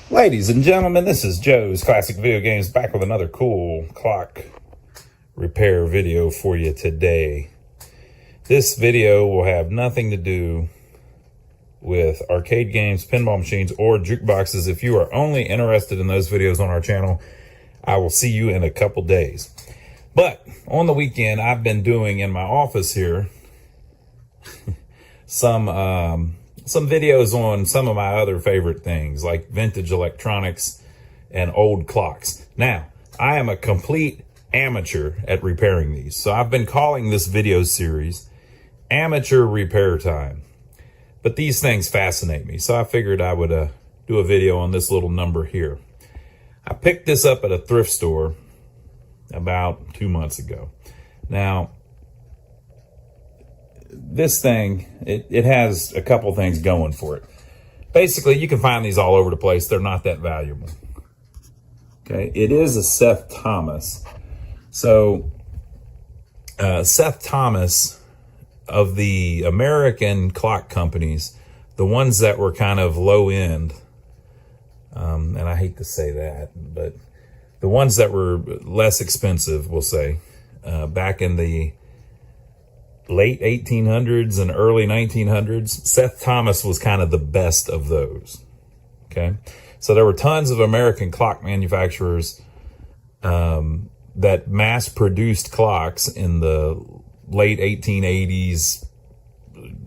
Ladies and gentlemen, this is Joe's Classic Video Games back with another cool clock repair video for you today. This video will have nothing to do with arcade games, pinball machines, or jukeboxes. If you are only interested in those videos on our channel, I will see you in a couple days. But on the weekend, I've been doing in my office here some videos on some of my other favorite things, like vintage electronics and old clocks. Now, I am a complete amateur at repairing these, so I've been calling this video series Amateur Repair Time. But these things fascinate me, so I figured I would do a video on this little number here. I picked this up at a thrift store about 2 months ago. Now, this thing, it has a couple things going for it. Basically, you can find these all over the place. They're not that valuable. Okay, it is a Seth Thomas. So, Seth Thomas, of the American clock companies, the ones that were kind of low end, and I hate to say that, but the ones that were less expensive, we'll say, back in the late 1800s and early 1900s, Seth Thomas was kind of the best of those. Okay, so there were tons of American clock manufacturers that mass-produced clocks in the late 1880s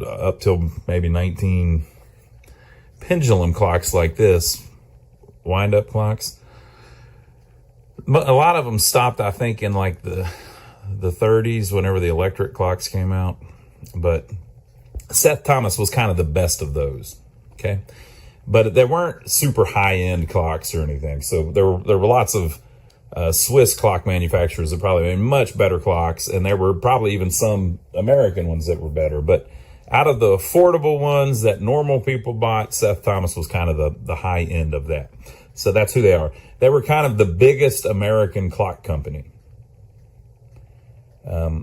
up till maybe 19. Pendulum clocks like this, wind-up clocks. A lot of them stopped, I think, in like the 30s, whenever the electric clocks came out. But Seth Thomas was kind of the best of those. Okay, but they weren't super high-end clocks or anything. So there were lots of Swiss clock manufacturers that probably made much better clocks, and there were probably even some American ones that were better. But out of the affordable ones that normal people bought, Seth Thomas was kind of the high end of that. So that's who they are. They were kind of the biggest American clock company.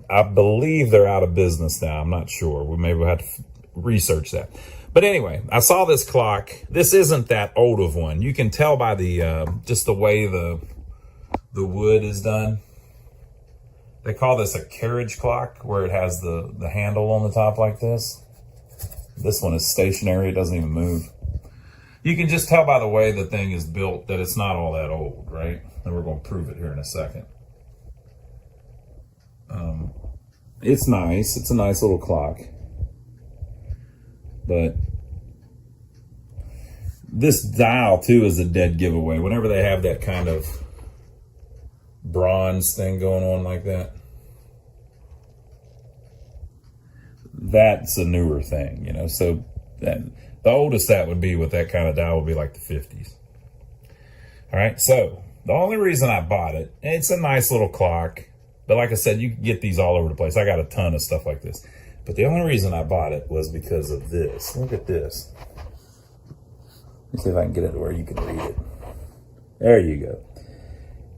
I believe they're out of business now. I'm not sure. Maybe we'll have to research that. But anyway, I saw this clock. This isn't that old of one. You can tell by the just the way the wood is done. They call this a carriage clock, where it has the handle on the top like this. This one is stationary. It doesn't even move. You can just tell by the way the thing is built that it's not all that old, right? And we're going to prove it here in a second. It's nice. It's a nice little clock. But this dial, too, is a dead giveaway. Whenever they have that kind of bronze thing going on like that, that's a newer thing, you know. So the oldest that would be with that kind of dial would be like the 50s. All right, so the only reason I bought it, it's a nice little clock, but like I said, you can get these all over the place. I got a ton of stuff like this. But the only reason I bought it was because of this. Look at this. Let me see if I can get it to where you can read it. There you go.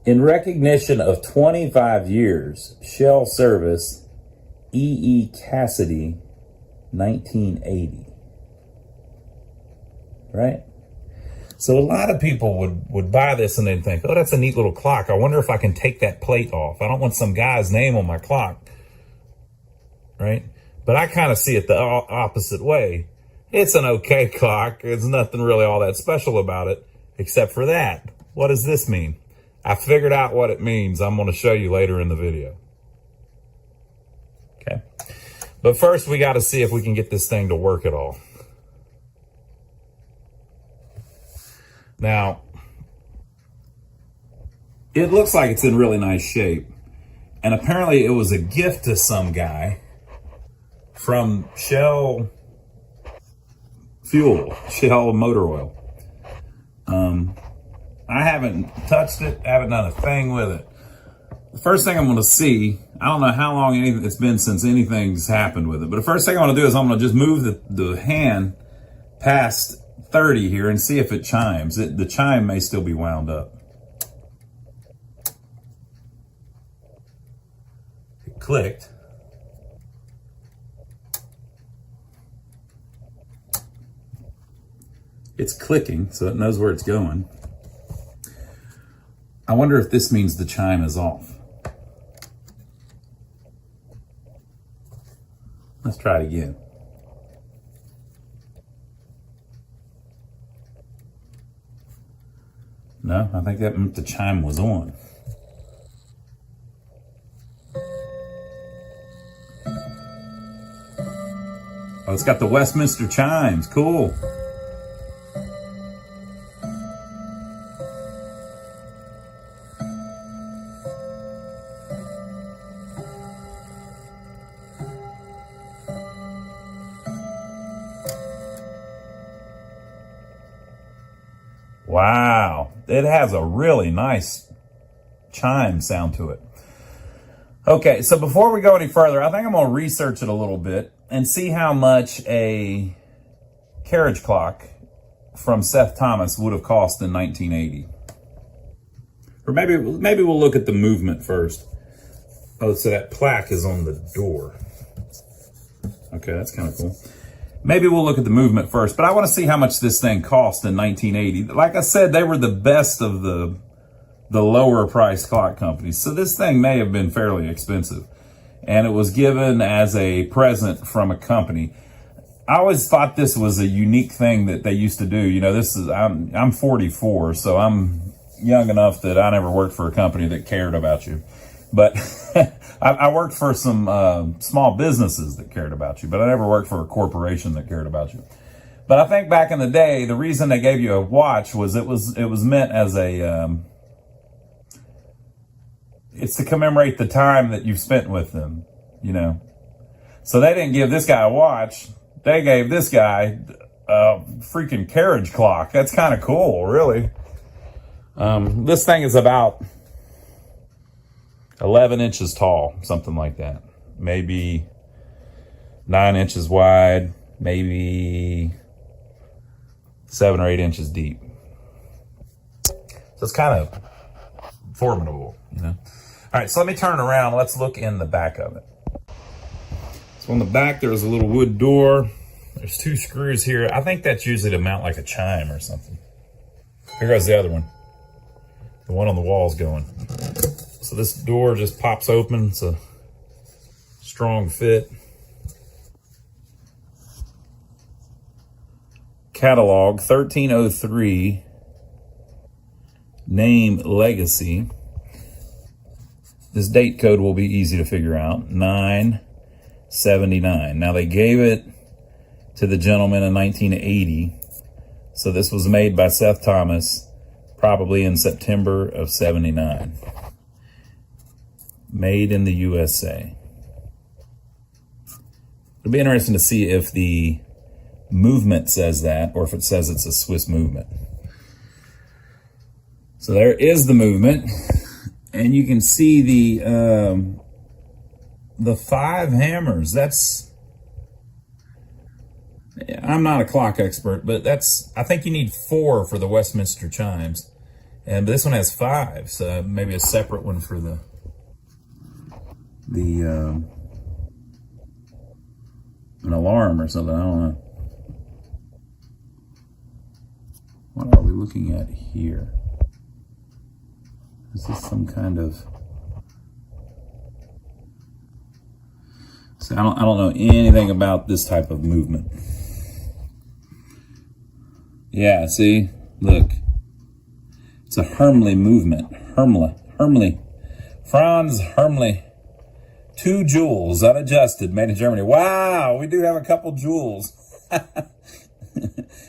In recognition of 25 years, Shell Service, E.E. Cassidy, 1980. Right? So a lot of people would buy this and they'd think, oh, that's a neat little clock. I wonder if I can take that plate off. I don't want some guy's name on my clock. Right? But I kind of see it the opposite way. It's an okay clock. There's nothing really all that special about it, except for that. What does this mean? I figured out what it means. I'm going to show you later in the video. Okay. But first, we got to see if we can get this thing to work at all. Now, it looks like it's in really nice shape. And apparently it was a gift to some guy from Shell Fuel, Shell Motor Oil. I haven't touched it, haven't done a thing with it. The first thing I'm going to see, I don't know how long it's been since anything's happened with it, but the first thing I want to do is I'm going to just move the hand past 30 here and see if it chimes. The chime may still be wound up. It clicked. It's clicking, so it knows where it's going. I wonder if this means the chime is off. Let's try it again. No, I think that meant the chime was on. Oh, it's got the Westminster chimes. Cool. Wow, it has a really nice chime sound to it. Okay, so before we go any further, I think I'm gonna research it a little bit and see how much a carriage clock from Seth Thomas would have cost in 1980. Or maybe we'll look at the movement first. Oh, so that plaque is on the door. Okay, that's kind of cool. Maybe we'll look at the movement first, but I want to see how much this thing cost in 1980. Like I said, they were the best of the lower priced clock companies. So this thing may have been fairly expensive. And it was given as a present from a company. I always thought this was a unique thing that they used to do. You know, I'm 44, so I'm young enough that I never worked for a company that cared about you. But I worked for some small businesses that cared about you, but I never worked for a corporation that cared about you. But I think back in the day, the reason they gave you a watch was it was meant as a it's to commemorate the time that you've spent with them, you know. So they didn't give this guy a watch; they gave this guy a freaking carriage clock. That's kind of cool, really. This thing is about 11 inches tall, something like that. Maybe 9 inches wide, maybe 7 or 8 inches deep. So it's kind of formidable, you know. All right, so let me turn it around. Let's look in the back of it. So on the back, there's a little wood door. There's 2 screws here. I think that's usually to mount like a chime or something. Here goes the other one. The one on the wall is going. So this door just pops open. It's a strong fit. Catalog 1303. Name Legacy. This date code will be easy to figure out. 9/79. Now they gave it to the gentleman in 1980. So this was made by Seth Thomas probably in September of 79. Made in the USA. It'll be interesting to see if the movement says that or if it says it's a Swiss movement. So there is the movement, and you can see the 5 hammers. I'm not a clock expert, but I think you need 4 for the Westminster chimes, and this one has 5, so maybe a separate one for an alarm or something. I don't know. What are we looking at here? Is this some kind of... So I don't know anything about this type of movement. Yeah, see? Look. It's a Hermle movement. Hermle. Franz Hermle. 2 jewels, unadjusted, made in Germany. Wow, we do have a couple jewels.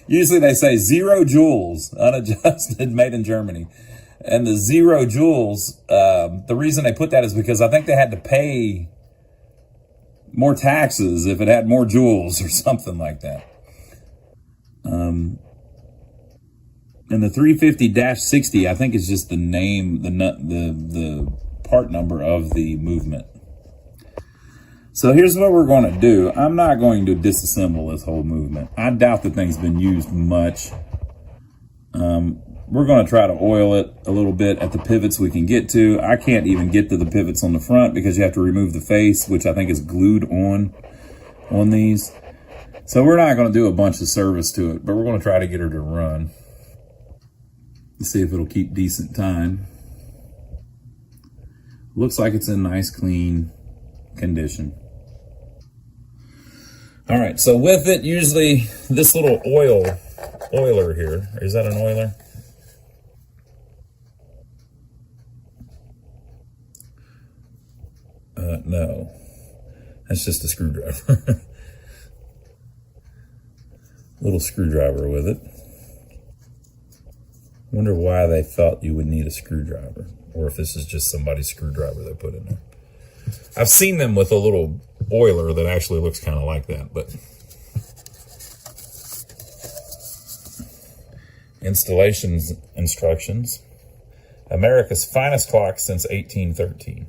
Usually they say 0 jewels, unadjusted, made in Germany. And the 0 jewels, the reason they put that is because I think they had to pay more taxes if it had more jewels or something like that. And the 350-60, I think is just the name, the part number of the movement. So here's what we're going to do. I'm not going to disassemble this whole movement. I doubt the thing's been used much. We're going to try to oil it a little bit at the pivots we can get to. I can't even get to the pivots on the front because you have to remove the face, which I think is glued on these. So we're not going to do a bunch of service to it, but we're going to try to get her to run. Let's see if it'll keep decent time. Looks like it's in nice, clean condition. All right, so with it, usually this little oiler here, is that an oiler? No, that's just a screwdriver. Little screwdriver with it. Wonder why they thought you would need a screwdriver, or if this is just somebody's screwdriver they put in there. I've seen them with a little oiler that actually looks kind of like that, but installations instructions. America's finest clock since 1813.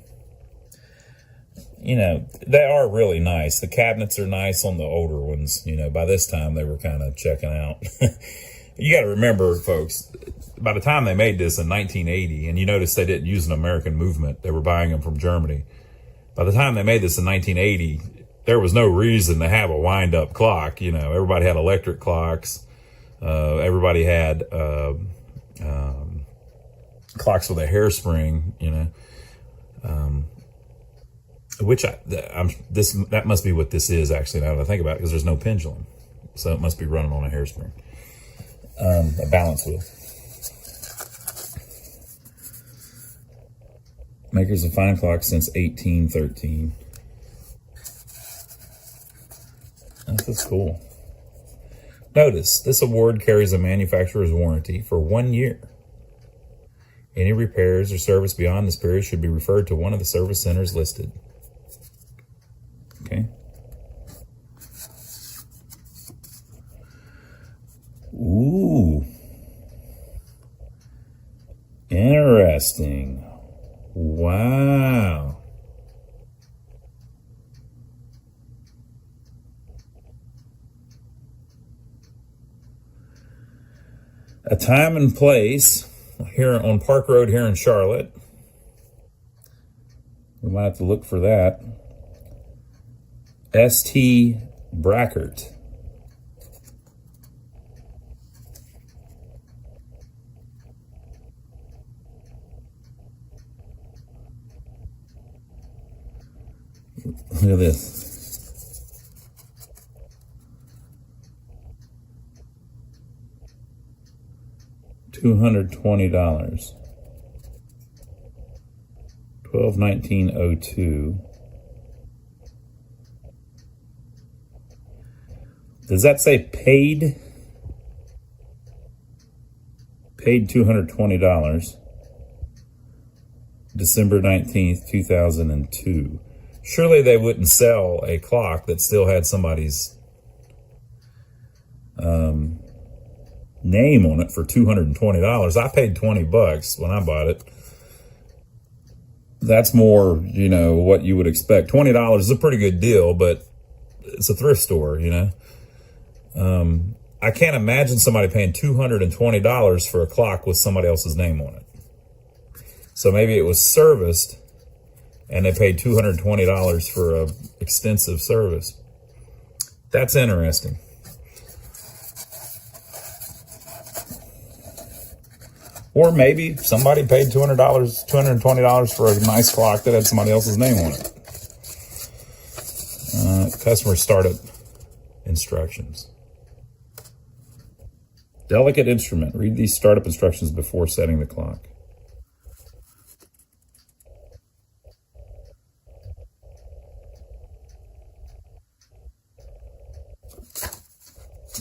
You know, they are really nice. The cabinets are nice on the older ones. You know, by this time they were kind of checking out. You got to remember, folks, by the time they made this in 1980, and you notice they didn't use an American movement, they were buying them from Germany. By the time they made this in 1980, there was no reason to have a wind-up clock. You know, everybody had electric clocks. Everybody had clocks with a hairspring, you know. That must be what this is, actually, now that I think about it, because there's no pendulum. So it must be running on a hairspring. A balance wheel. Makers of fine clocks since 1813. That's cool. Notice, this award carries a manufacturer's warranty for 1 year. Any repairs or service beyond this period should be referred to one of the service centers listed. Okay. Ooh. Interesting. Wow. A time and place here on Park Road here in Charlotte. We might have to look for that. St. Brackert. Look at this. $220. 12/19/02. Does that say paid? Paid $220. December 19th, 2002. Surely they wouldn't sell a clock that still had somebody's name on it for $220. I paid $20 when I bought it. That's more, you know, what you would expect. $20 is a pretty good deal, but it's a thrift store, you know. I can't imagine somebody paying $220 for a clock with somebody else's name on it. So maybe it was serviced and they paid $220 for a extensive service. That's interesting. Or maybe somebody paid $220 for a nice clock that had somebody else's name on it. Customer startup instructions. Delicate instrument. Read these startup instructions before setting the clock.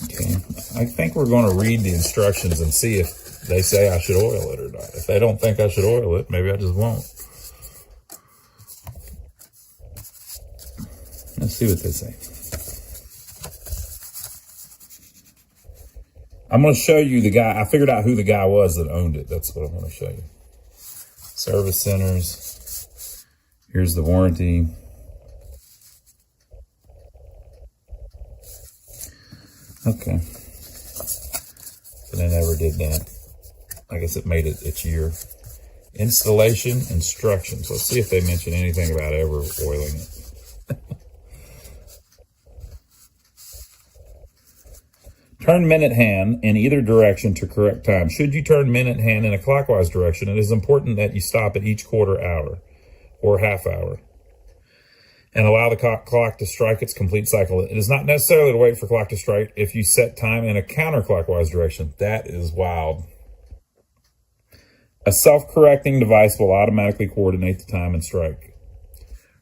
Okay, I think we're going to read the instructions and see if they say I should oil it or not. If they don't think I should oil it, maybe I just won't. Let's see what they say. I'm going to show you the guy. I figured out who the guy was that owned it. That's what I'm going to show you. Service centers. Here's the warranty. Okay. So they never did that. I guess it made it its year. Installation instructions. Let's see if they mention anything about ever oiling it. Turn minute hand in either direction to correct time. Should you turn minute hand in a clockwise direction, it is important that you stop at each quarter hour or half hour and allow the clock to strike its complete cycle. It is not necessarily to wait for clock to strike if you set time in a counterclockwise direction. That is wild. A self-correcting device will automatically coordinate the time and strike.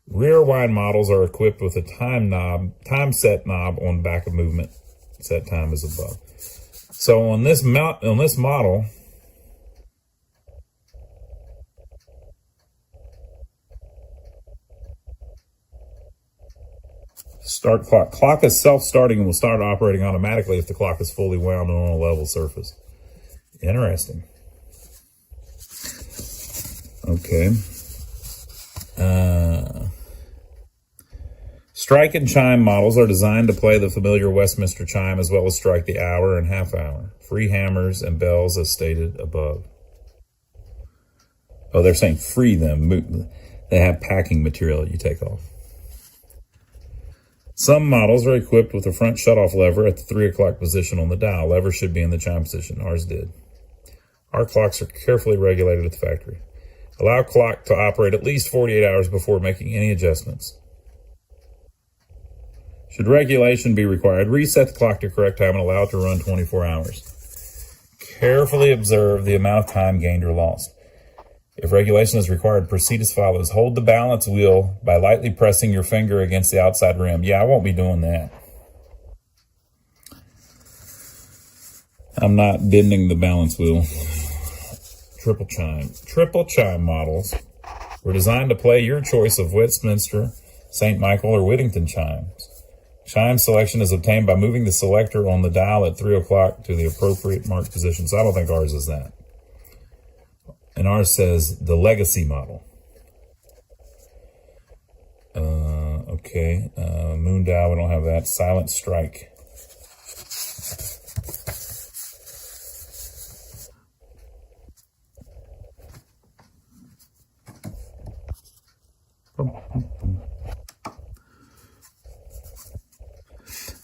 Rear wind models are equipped with a time set knob on the back of movement. Set time is above. So on this model, start clock. Clock is self-starting and will start operating automatically if the clock is fully wound on a level surface. Interesting. Okay. Strike and chime models are designed to play the familiar Westminster chime as well as strike the hour and half hour. Free hammers and bells as stated above. Oh, they're saying free them. They have packing material you take off. Some models are equipped with a front shutoff lever at the 3 o'clock position on the dial. Lever should be in the chime position. Ours did. Our clocks are carefully regulated at the factory. Allow clock to operate at least 48 hours before making any adjustments. Should regulation be required, reset the clock to correct time and allow it to run 24 hours. Carefully observe the amount of time gained or lost. If regulation is required, proceed as follows. Hold the balance wheel by lightly pressing your finger against the outside rim. Yeah, I won't be doing that. I'm not bending the balance wheel. Triple chime. Triple chime models were designed to play your choice of Westminster, St. Michael, or Whittington chimes. Chime selection is obtained by moving the selector on the dial at 3 o'clock to the appropriate marked position. So I don't think ours is that. And ours says the legacy model. Okay. Moon dial, we don't have that. Silent strike.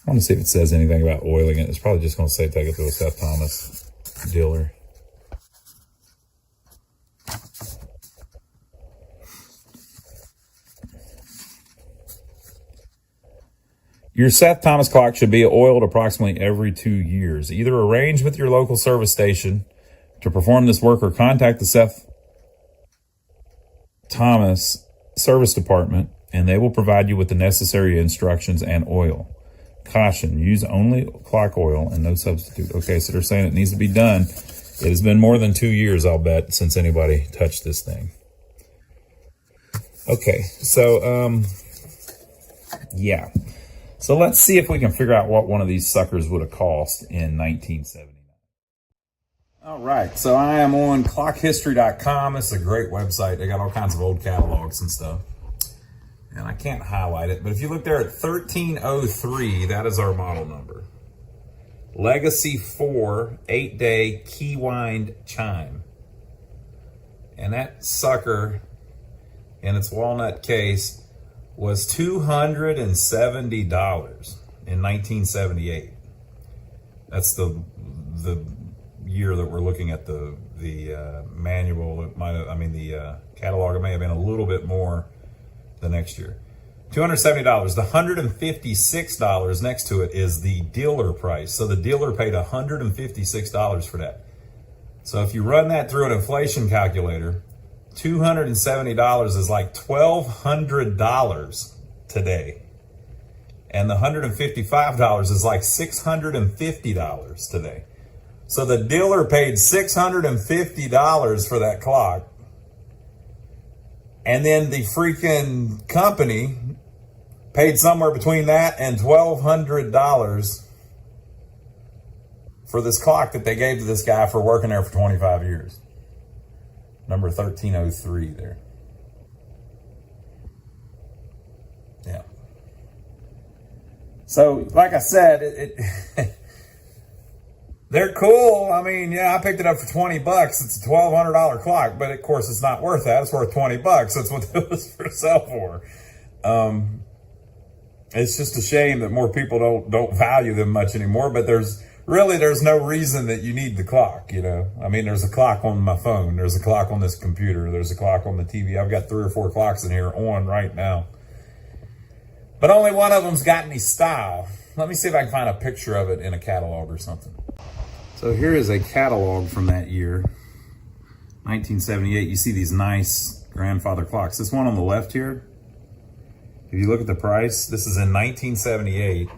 I want to see if it says anything about oiling it. It's probably just going to say take it to a Seth Thomas dealer. Your Seth Thomas clock should be oiled approximately every 2 years. Either arrange with your local service station to perform this work or contact the Seth Thomas service department and they will provide you with the necessary instructions and oil. Caution, use only clock oil and no substitute. Okay, so they're saying it needs to be done. It has been more than 2 years, I'll bet, since anybody touched this thing. Okay, so, yeah. So let's see if we can figure out what one of these suckers would have cost in 1979. All right, so I am on clockhistory.com. It's a great website. They got all kinds of old catalogs and stuff. And I can't highlight it, but if you look there at 1303, that is our model number. Legacy 4 8-day key wind chime. And that sucker in its walnut case was $270 in 1978. That's the year that we're looking at the manual. It might have, the catalog. It may have been a little bit more the next year. $270. The $156 next to it is the dealer price. So the dealer paid $156 for that. So if you run that through an inflation calculator, $270 is like $1,200 today. And the $155 is like $650 today. So the dealer paid $650 for that clock. And then the freaking company paid somewhere between that and $1,200 for this clock that they gave to this guy for working there for 25 years. Number 1303 there. Yeah. So, like I said, they're cool. I mean, yeah, I picked it up for $20. It's a $1,200 clock, but of course it's not worth that. It's worth $20. That's what it was for sale for. It's just a shame that more people don't value them much anymore, but there's really, there's no reason that you need the clock, you know. I mean, there's a clock on my phone. There's a clock on this computer. There's a clock on the TV. I've got 3 or 4 clocks in here on right now. But only one of them's got any style. Let me see if I can find a picture of it in a catalog or something. So here is a catalog from that year, 1978. You see these nice grandfather clocks. This one on the left here, if you look at the price, this is in 1978.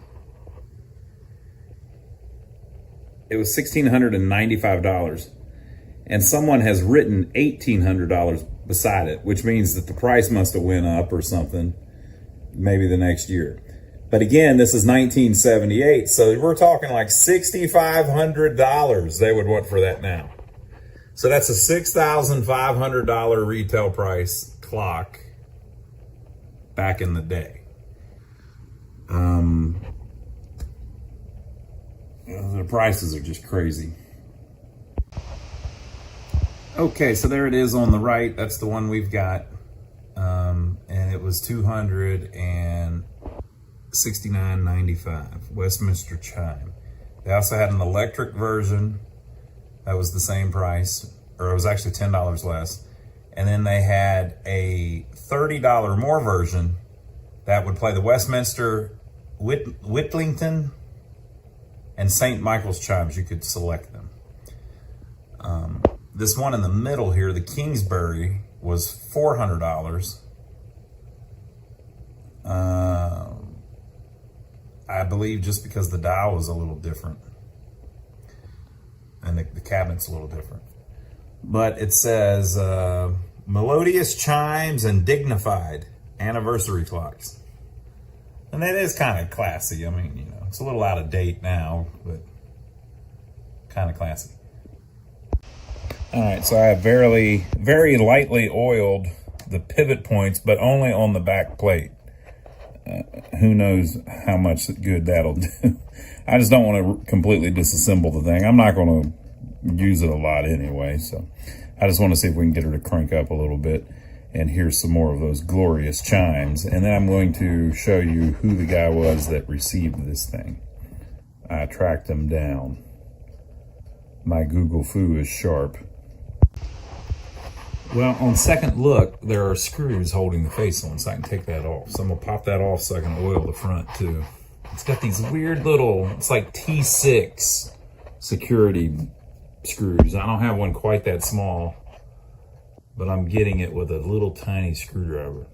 It was $1,695. And someone has written $1,800 beside it, which means that the price must have went up or something, maybe the next year. But again, this is 1978, so we're talking like $6,500 they would want for that now. So that's a $6,500 retail price clock back in the day. The prices are just crazy. Okay, so there it is on the right. That's the one we've got. And it was $269.95, Westminster chime. They also had an electric version that was the same price, or it was actually $10 less. And then they had a $30 more version that would play the Westminster, Whittlington, and St. Michael's chimes. You could select them. This one in the middle here, the Kingsbury, was $400. I believe just because the dial was a little different and the cabinet's a little different. But it says melodious chimes and dignified anniversary clocks. And that is kind of classy. I mean, you know, it's a little out of date now, but kind of classy. All right, so I have very lightly oiled the pivot points, but only on the back plate. Who knows how much good that'll do. I just don't want to completely disassemble the thing. I'm not going to use it a lot anyway, so I just want to see if we can get her to crank up a little bit and hear some more of those glorious chimes. And then I'm going to show you who the guy was that received this thing. I tracked him down. My Google Foo is sharp. Well, on second look, there are screws holding the face on, so I can take that off. So I'm gonna pop that off so I can oil the front too. It's got these weird little, it's like T6 security screws. I don't have one quite that small, but I'm getting it with a little tiny screwdriver.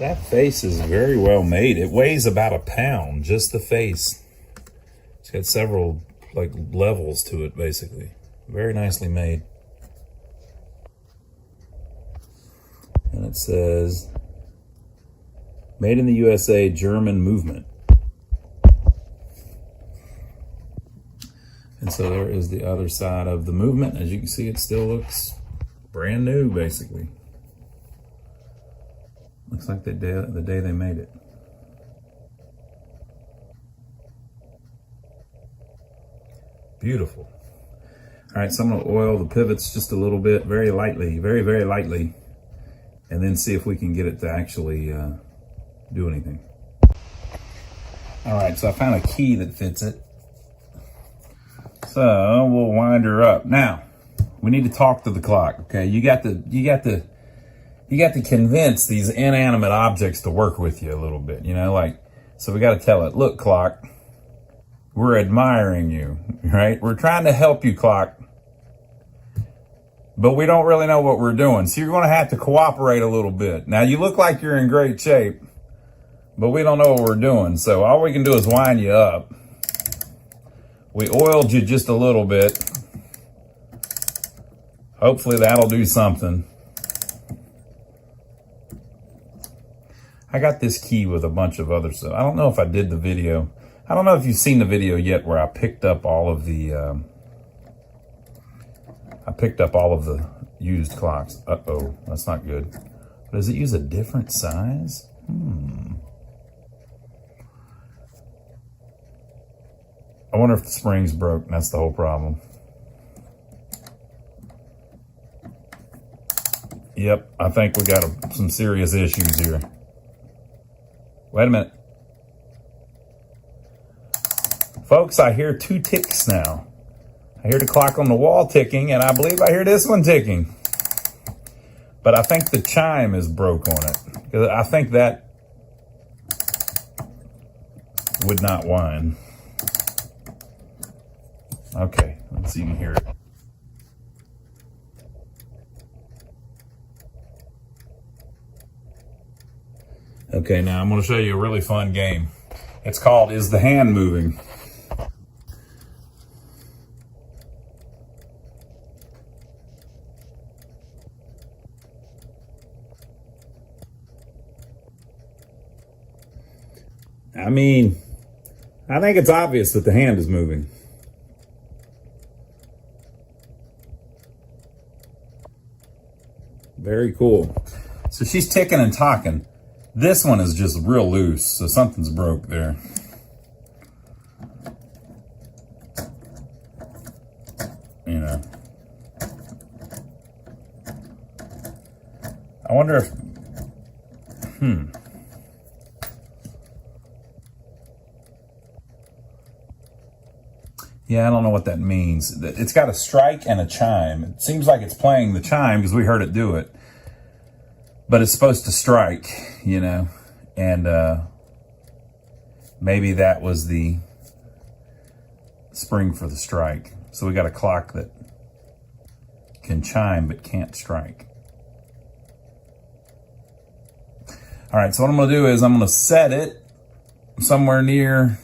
That face is very well made. It weighs about a pound, just the face. It's got several like levels to it, basically. Very nicely made. And it says, made in the USA, German movement. And so there is the other side of the movement. As you can see, it still looks brand new, basically. Looks like the day they made it. Beautiful. All right, so I'm gonna oil the pivots just a little bit, very lightly, very, very lightly, and then see if we can get it to actually do anything. All right, so I found a key that fits it. So we'll wind her up. Now, we need to talk to the clock, okay? You got to convince these inanimate objects to work with you a little bit, you know, like, so we got to tell it, look, clock, we're admiring you, right? We're trying to help you, clock, but we don't really know what we're doing. So you're going to have to cooperate a little bit. Now, you look like you're in great shape, but we don't know what we're doing. So all we can do is wind you up. We oiled you just a little bit. Hopefully that'll do something. I got this key with a bunch of other stuff. I don't know if I did the video. I don't know if you've seen the video yet where I picked up all of the used clocks. Uh-oh, that's not good. Does it use a different size? I wonder if the spring's broke, and that's the whole problem. Yep, I think we got some serious issues here. Wait a minute. Folks, I hear 2 ticks now. I hear the clock on the wall ticking, and I believe I hear this one ticking. But I think the chime is broke on it. Because I think that would not whine. Okay, let's see if you can hear it. Okay, now I'm going to show you a really fun game. It's called Is the Hand Moving? I mean, I think it's obvious that the hand is moving. Very cool. So she's ticking and talking. This one is just real loose, so something's broke there. You know. I wonder if, Yeah, I don't know what that means. It's got a strike and a chime. It seems like it's playing the chime because we heard it do it. But it's supposed to strike, you know. And maybe that was the spring for the strike. So we got a clock that can chime but can't strike. All right, so what I'm going to do is I'm going to set it somewhere near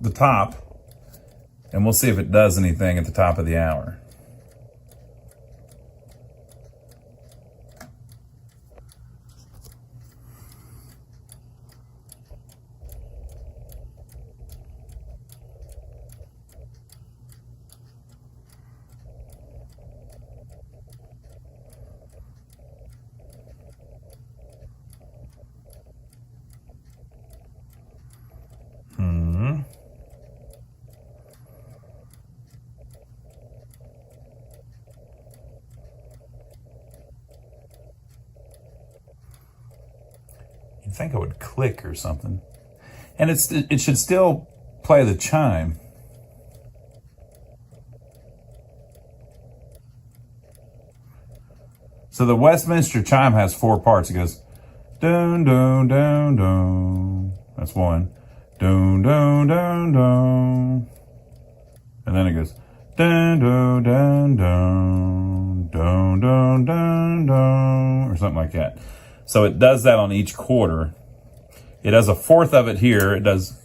the top. And we'll see if it does anything at the top of the hour. You'd think it would click or something. And it should still play the chime. So the Westminster chime has 4 parts. It goes dun dun dun dun. That's 1. Dun dun dun dun. And then it goes dun dun dun dun dun dun dun dun, or something like that. So it does that on each quarter. It does a fourth of it here. It does.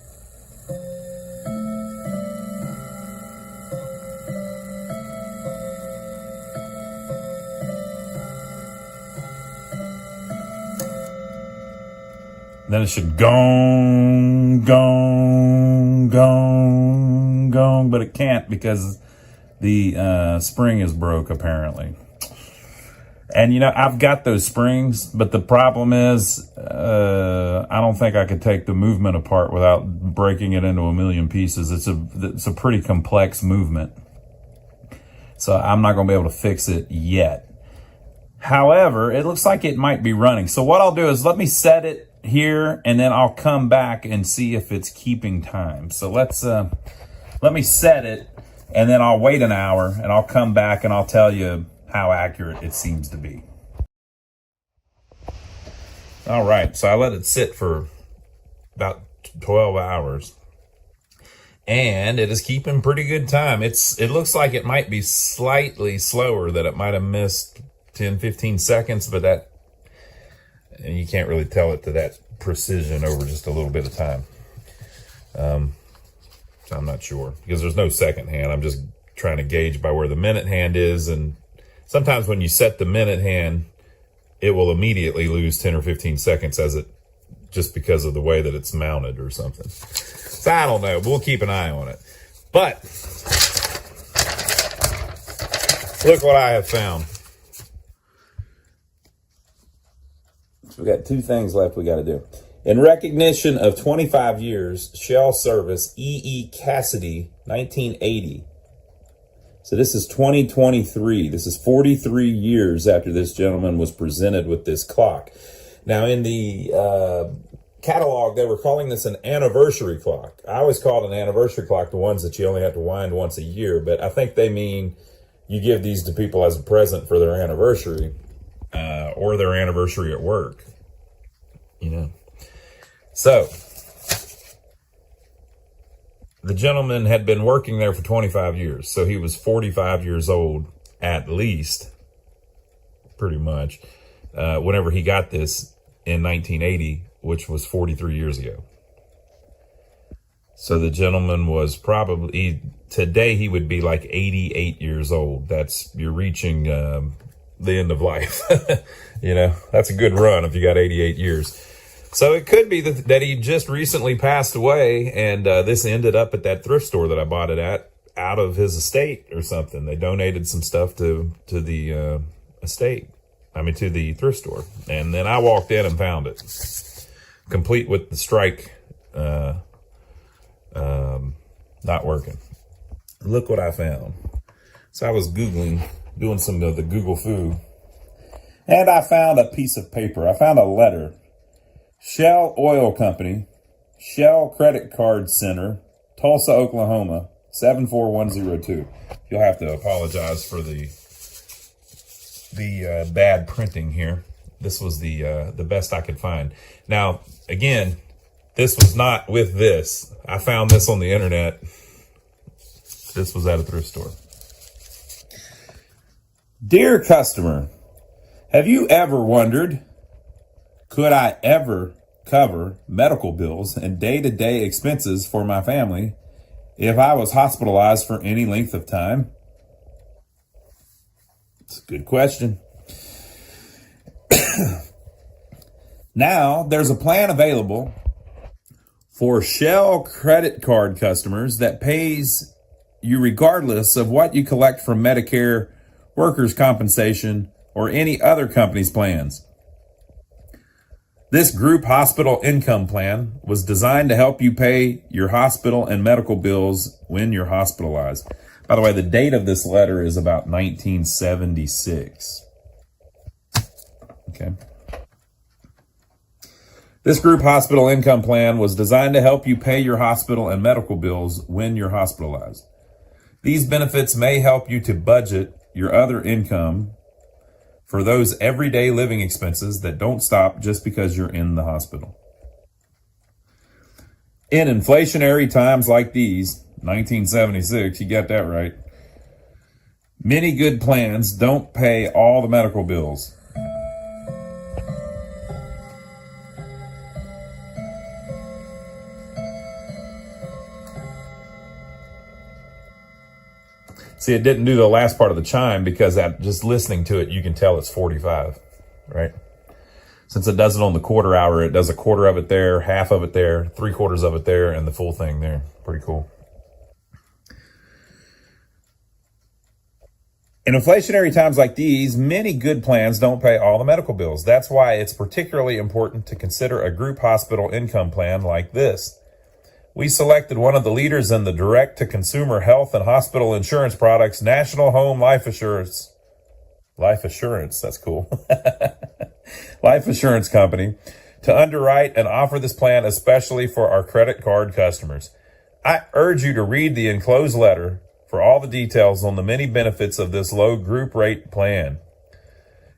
Then it should gong, gong, gong, gong, but it can't because the spring is broke apparently. And you know, I've got those springs, but the problem is, I don't think I could take the movement apart without breaking it into a million pieces. It's a pretty complex movement. So I'm not going to be able to fix it yet. However, it looks like it might be running. So what I'll do is let me set it here and then I'll come back and see if it's keeping time. So let me set it and then I'll wait an hour and I'll come back and I'll tell you how accurate it seems to be. All right, so I let it sit for about 12 hours and it is keeping pretty good time. It looks like it might be slightly slower, that it might have missed 10, 15 seconds, but that, and you can't really tell it to that precision over just a little bit of time. So I'm not sure because there's no second hand. I'm just trying to gauge by where the minute hand is, and sometimes when you set the minute hand, it will immediately lose 10 or 15 seconds just because of the way that it's mounted or something. So I don't know. We'll keep an eye on it. But look what I have found. So we got 2 things left we got to do. In recognition of 25 years, Shell Service, E.E. Cassidy, 1980. So this is 2023. This is 43 years after this gentleman was presented with this clock. Now in the catalog, they were calling this an anniversary clock. I always called an anniversary clock the ones that you only have to wind once a year, but I think they mean you give these to people as a present for their anniversary, or their anniversary at work, you know. So the gentleman had been working there for 25 years, so he was 45 years old at least, pretty much, whenever he got this in 1980, which was 43 years ago. So the gentleman was probably, today he would be like 88 years old. You're reaching the end of life. You know, that's a good run if you got 88 years. So it could be that he just recently passed away, and this ended up at that thrift store that I bought it at, out of his estate or something. They donated some stuff to the estate. To the thrift store. And then I walked in and found it, complete with the strike not working. Look what I found. So I was Googling, doing some of the Google foo, and I found a piece of paper. I found a letter. Shell Oil Company, Shell Credit Card Center, Tulsa, Oklahoma, 74102. You'll have to apologize for the bad printing here. This was the best I could find. Now, again, this was not with this. I found this on the internet. This was at a thrift store. Dear customer, have you ever wondered, could I ever cover medical bills and day-to-day expenses for my family if I was hospitalized for any length of time? It's a good question. Now, there's a plan available for Shell credit card customers that pays you regardless of what you collect from Medicare, workers' compensation, or any other company's plans. This group hospital income plan was designed to help you pay your hospital and medical bills when you're hospitalized. By the way, the date of this letter is about 1976. Okay. This group hospital income plan was designed to help you pay your hospital and medical bills when you're hospitalized. These benefits may help you to budget your other income for those everyday living expenses that don't stop just because you're in the hospital. In inflationary times like these, 1976, you got that right, many good plans don't pay all the medical bills. See, it didn't do the last part of the chime because just listening to it, you can tell it's 45, right? Since it does it on the quarter hour, it does a quarter of it there, half of it there, 3/4 of it there, and the full thing there. Pretty cool. In inflationary times like these, many good plans don't pay all the medical bills. That's why it's particularly important to consider a group hospital income plan like this. We selected one of the leaders in the direct-to-consumer health and hospital insurance products, National Home Life Assurance. Life Assurance, that's cool. Life Assurance Company, to underwrite and offer this plan especially for our credit card customers. I urge you to read the enclosed letter for all the details on the many benefits of this low group rate plan.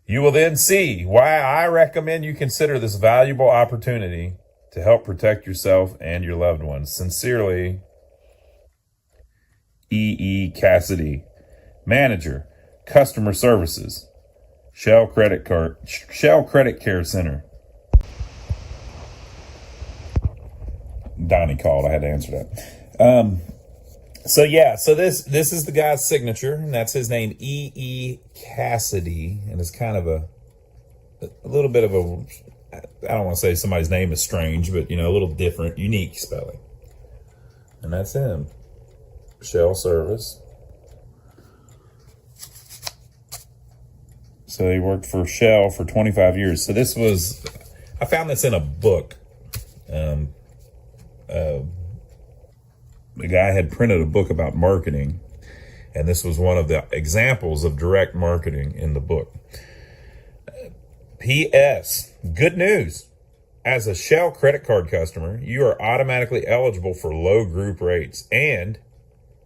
You will then see why I recommend you consider this valuable opportunity to help protect yourself and your loved ones. Sincerely, E.E. Cassidy, Manager, Customer Services, Shell Credit Care Center. Donnie called. I had to answer that. So this is the guy's signature, and that's his name, E.E. Cassidy, and it's kind of a little bit of a, I don't want to say somebody's name is strange, but, a little different, unique spelling. And that's him. Shell Service. So he worked for Shell for 25 years. So I found this in a book. The guy had printed a book about marketing, and this was one of the examples of direct marketing in the book. P.S. Good news. as a Shell credit card customer, you are automatically eligible for low group rates, and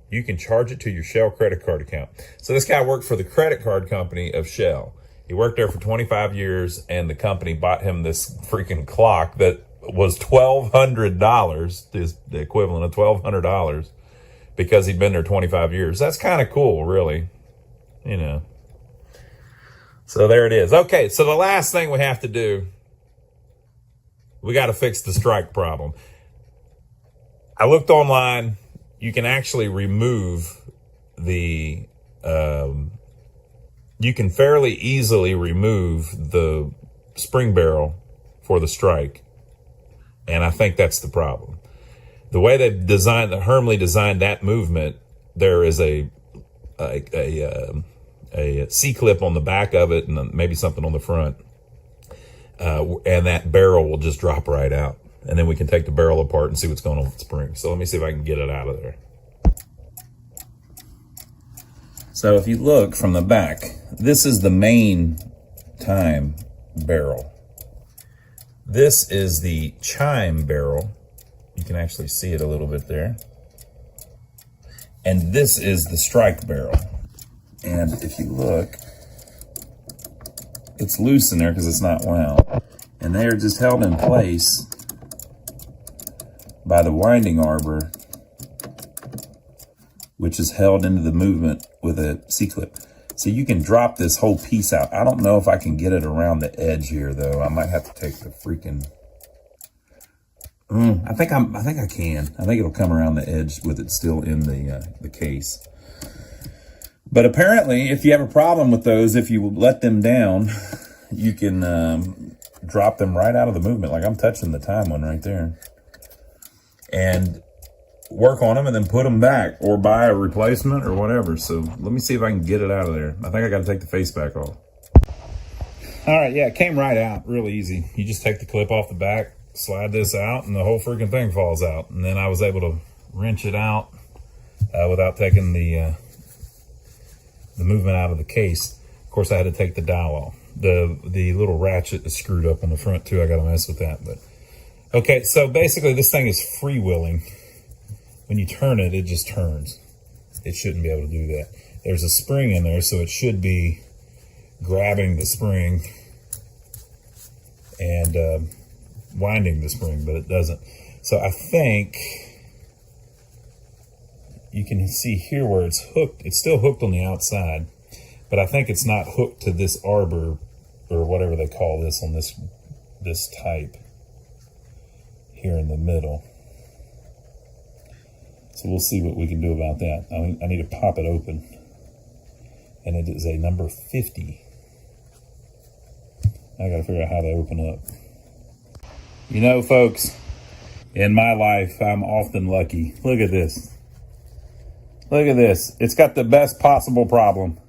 you can charge it to your Shell credit card account. So this guy worked for the credit card company of Shell. He worked there for 25 years, and the company bought him this freaking clock that was $1,200, the equivalent of $1,200, because he'd been there 25 years. That's kind of cool, really, you know. So there it is. Okay, so the last thing we have to do, we got to fix the strike problem. I looked online. You can actually remove the, you can fairly easily remove the spring barrel for the strike. And I think that's the problem. The way they've designed, Hermle designed that movement, there is a C-clip on the back of it and maybe something on the front. And that barrel will just drop right out. And then we can take the barrel apart and see what's going on with the spring. So let me see if I can get it out of there. So if you look from the back, this is the main time barrel. This is the chime barrel. You can actually see it a little bit there. And this is the strike barrel. And if you look, it's loose in there because it's not wound. And they are just held in place by the winding arbor, which is held into the movement with a C-clip. So you can drop this whole piece out. I don't know if I can get it around the edge here, though. I might have to take the freaking... I think I can. I think it'll come around the edge with it still in the case. But apparently, if you have a problem with those, if you let them down, you can drop them right out of the movement. Like I'm touching the time one right there. And work on them and then put them back or buy a replacement or whatever. So let me see if I can get it out of there. I think I got to take the face back off. All right, yeah, it came right out real easy. You just take the clip off the back, slide this out, and the whole freaking thing falls out. And then I was able to wrench it out without taking the movement out of the case. Of course, I had to take the dowel off. The little ratchet is screwed up on the front too. I got to mess with that. But okay, so basically this thing is freewheeling. When you turn it, it just turns. It shouldn't be able to do that. There's a spring in there, so it should be grabbing the spring and winding the spring, but it doesn't. So I think you can see here where it's hooked. It's still hooked on the outside, but I think it's not hooked to this arbor or whatever they call this on this type here in the middle. So we'll see what we can do about that. I need to pop it open. And it is a number 50. I got to figure out how to open up. You know, folks, in my life, I'm often lucky. Look at this. Look at this. It's got the best possible problem.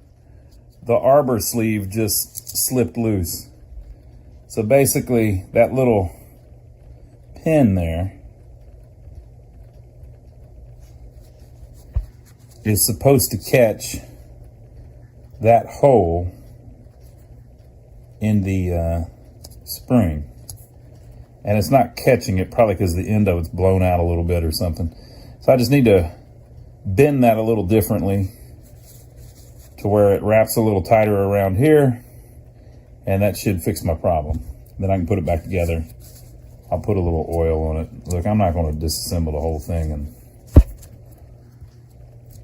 The arbor sleeve just slipped loose. So basically, that little pin there is supposed to catch that hole in the spring. And it's not catching it, probably because the end of it's blown out a little bit or something. So I just need to bend that a little differently to where it wraps a little tighter around here, and that should fix my problem. Then I can put it back together. I'll put a little oil on it. Look, I'm not going to disassemble the whole thing and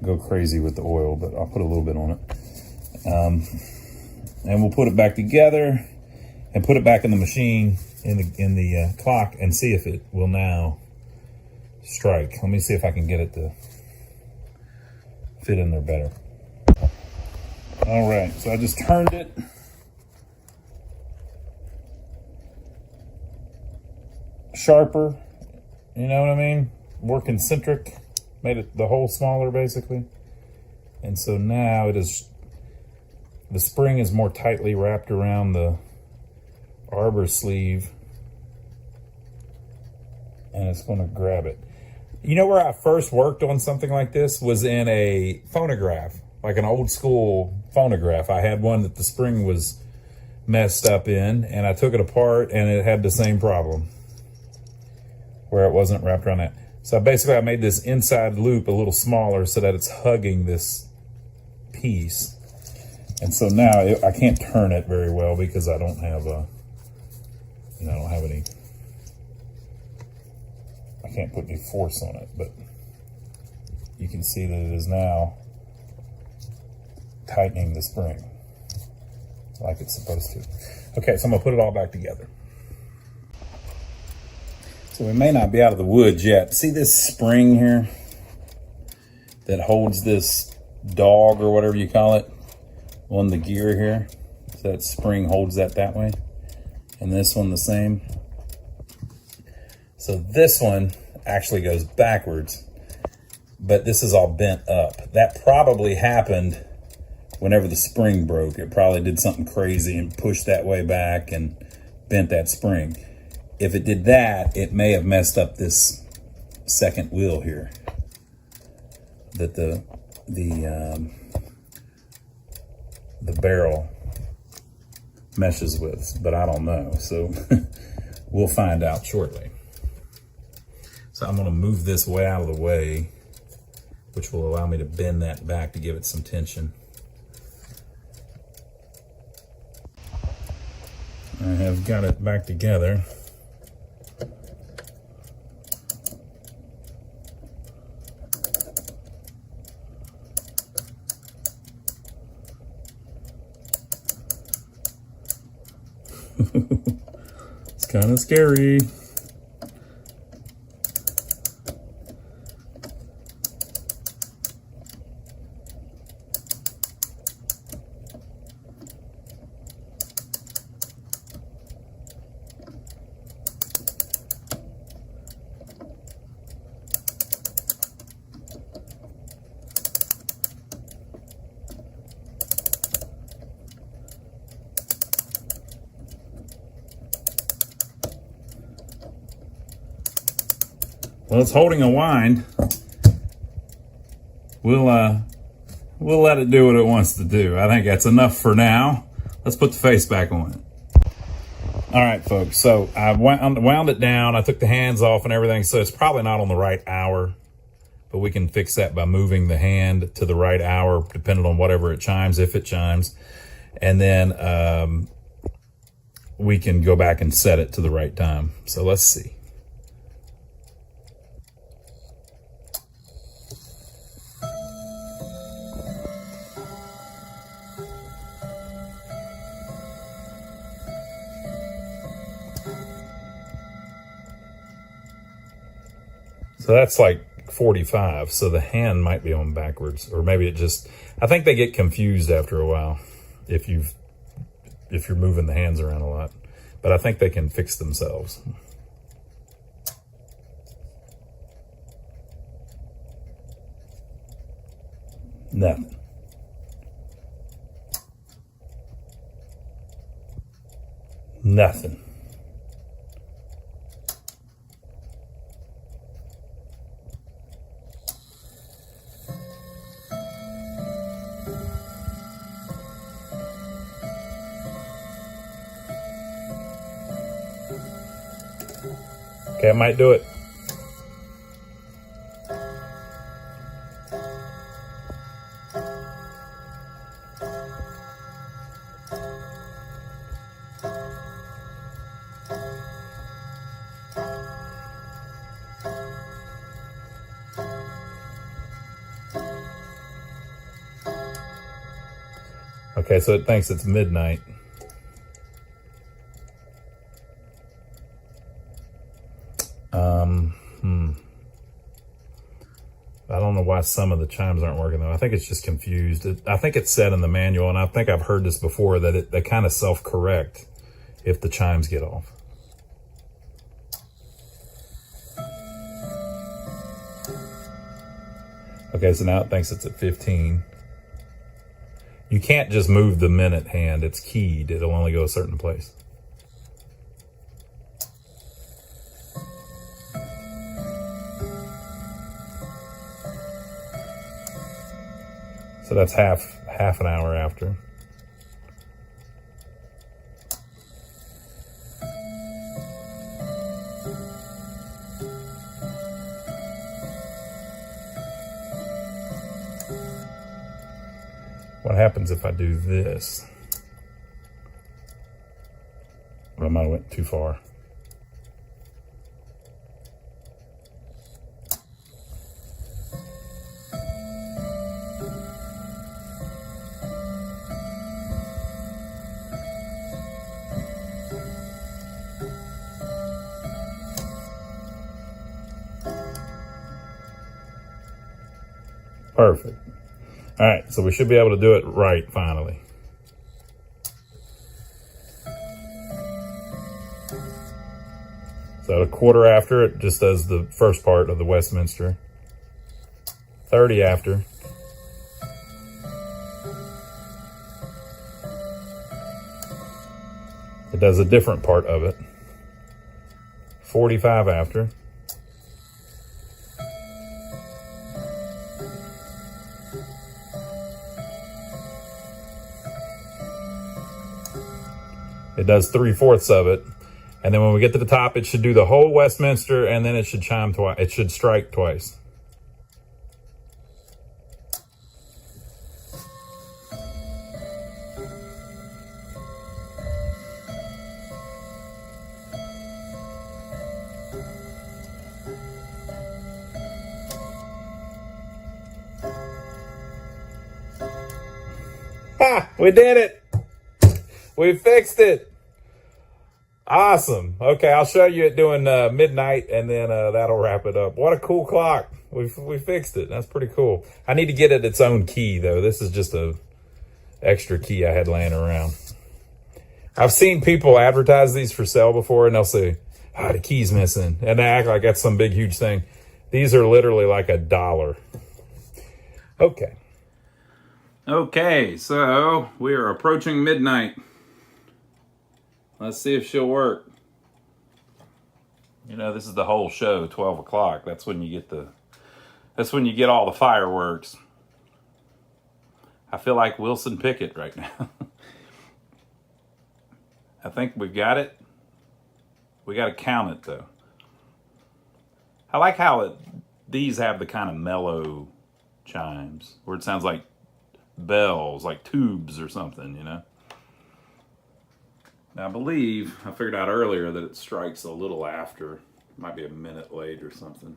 go crazy with the oil, but I'll put a little bit on it. And we'll put it back together and put it back in the machine in the clock and see if it will now strike. Let me see if I can get it to fit in there better. All right, so I just turned it. Sharper, you know what I mean? More concentric, made it the hole smaller basically. And so now it is, the spring is more tightly wrapped around the arbor sleeve, and it's going to grab it. You know where I first worked on something like this was in a phonograph, like an old school phonograph. I had one that the spring was messed up in, and I took it apart and it had the same problem where it wasn't wrapped around that. So basically I made this inside loop a little smaller so that it's hugging this piece. And so now I can't turn it very well because I don't have a, I don't have any, I can't put any force on it, but you can see that it is now tightening the spring like it's supposed to. Okay, so I'm gonna put it all back together. So we may not be out of the woods yet. See this spring here that holds this dog or whatever you call it on the gear here? So that spring holds that way. And this one the same. So this one actually goes backwards, but this is all bent up. That probably happened whenever the spring broke. It probably did something crazy and pushed that way back and bent that spring. If it did that, it may have messed up this second wheel here that the barrel meshes with, but I don't know. So we'll find out shortly. So I'm going to move this way out of the way, which will allow me to bend that back to give it some tension. I have got it back together. It's kind of scary. Well, it's holding a wind. We'll let it do what it wants to do. I think that's enough for now. Let's put the face back on it. All right, folks. So I wound it down. I took the hands off and everything. So it's probably not on the right hour, but we can fix that by moving the hand to the right hour, depending on whatever it chimes, if it chimes. And then we can go back and set it to the right time. So let's see. So that's like 45. So the hand might be on backwards, or maybe it just, I think they get confused after a while if you're moving the hands around a lot, but I think they can fix themselves. Nothing. Nothing. Okay, I might do it. Okay, so it thinks it's midnight. I don't know why some of the chimes aren't working though. I think it's just confused. I think it's said in the manual, and I think I've heard this before, that they kind of self-correct if the chimes get off. Okay, so now it thinks it's at 15. You can't just move the minute hand. It's keyed. It'll only go a certain place. So that's half an hour after. What happens if I do this? Well, I might have went too far. Perfect. All right, so we should be able to do it right finally. So a quarter after, it just does the first part of the Westminster. 30 after. It does a different part of it. 45 after. It does 3/4 of it. And then when we get to the top, it should do the whole Westminster, and then it should chime twice. It should strike twice. Ha! We did it! We fixed it! Awesome. Okay, I'll show you it doing midnight, and then that'll wrap it up. What a cool clock. We fixed it. That's pretty cool. I need to get it its own key, though. This is just a extra key I had laying around. I've seen people advertise these for sale before, and they'll say, the key's missing. And they act like that's some big, huge thing. These are literally like $1. Okay. Okay, so we are approaching midnight. Let's see if she'll work. You know, this is the whole show, 12 o'clock. That's when you get all the fireworks. I feel like Wilson Pickett right now. I think we got it. We got to count it, though. I like how these have the kind of mellow chimes, where it sounds like bells, like tubes or something, you know? Now, I figured out earlier that it strikes a little after. It might be a minute late or something.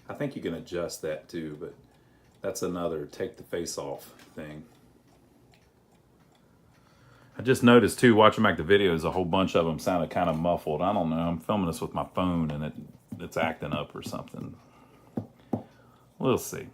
I think you can adjust that too, but that's another take the face off thing. I just noticed too, watching back the videos, a whole bunch of them sounded kind of muffled. I don't know, I'm filming this with my phone and it's acting up or something. We'll see.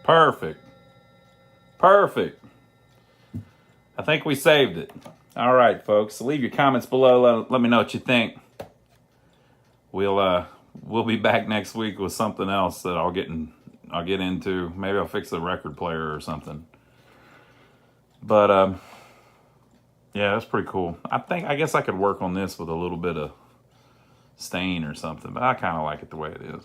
Perfect. Perfect. I think we saved it. All right, folks. Leave your comments below. Let me know what you think. We'll be back next week with something else that I'll get into. Maybe I'll fix the record player or something. But yeah, that's pretty cool. I guess I could work on this with a little bit of stain or something, but I kind of like it the way it is.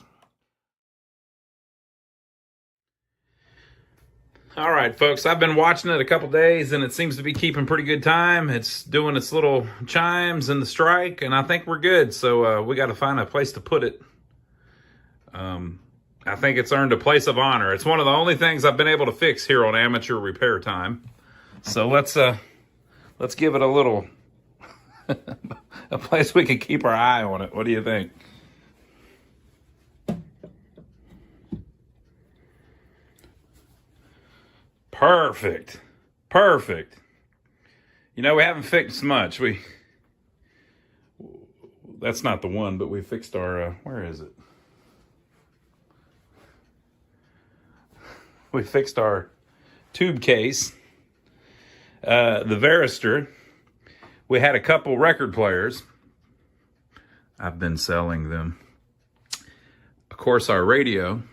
All right, folks, I've been watching it a couple days, and it seems to be keeping pretty good time. It's doing its little chimes and the strike, and I think we're good. So we got to find a place to put it. I think it's earned a place of honor. It's one of the only things I've been able to fix here on Amateur Repair Time. So let's give it a little a place we can keep our eye on it. What do you think? Perfect. Perfect. You know, we haven't fixed much. That's not the one, but we fixed our, where is it? We fixed our tube case. The Varister. We had a couple record players. I've been selling them. Of course, our radio.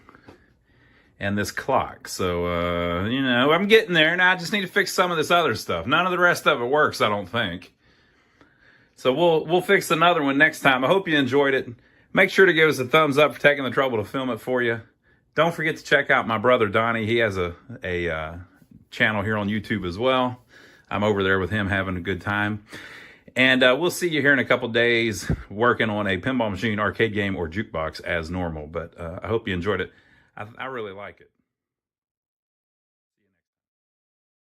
And this clock. So, you know, I'm getting there. Now I just need to fix some of this other stuff. None of the rest of it works, I don't think. So we'll fix another one next time. I hope you enjoyed it. Make sure to give us a thumbs up for taking the trouble to film it for you. Don't forget to check out my brother Donnie. He has a channel here on YouTube as well. I'm over there with him having a good time. And we'll see you here in a couple days working on a pinball machine, arcade game, or jukebox as normal. But I hope you enjoyed it. I really like it.